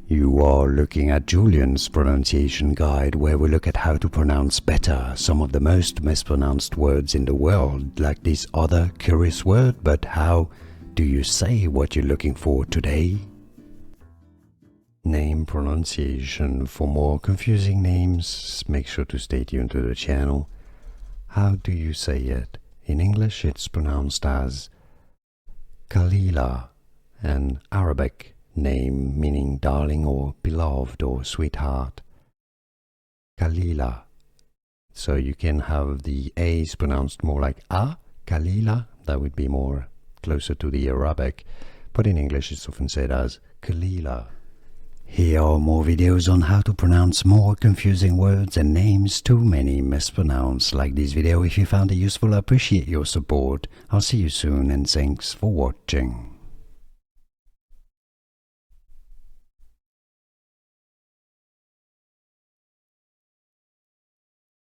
You are looking at Julian's pronunciation guide, where we look at how to pronounce better some of the most mispronounced words in the world, like this other curious word. But how do you say what you're looking for today? Name pronunciation. For more confusing names, make sure to stay tuned to the channel. How do you say it? In English, it's pronounced as Kalila, an Arabic name meaning darling or beloved or sweetheart. Kalila. So you can have the A's pronounced more like A, Kalila. That would be more closer to the Arabic, but in English it's often said as Kalila. Here are more videos on how to pronounce more confusing words and names too many mispronounced. Like this video if you found it useful. I appreciate your support. I'll see you soon and thanks for watching.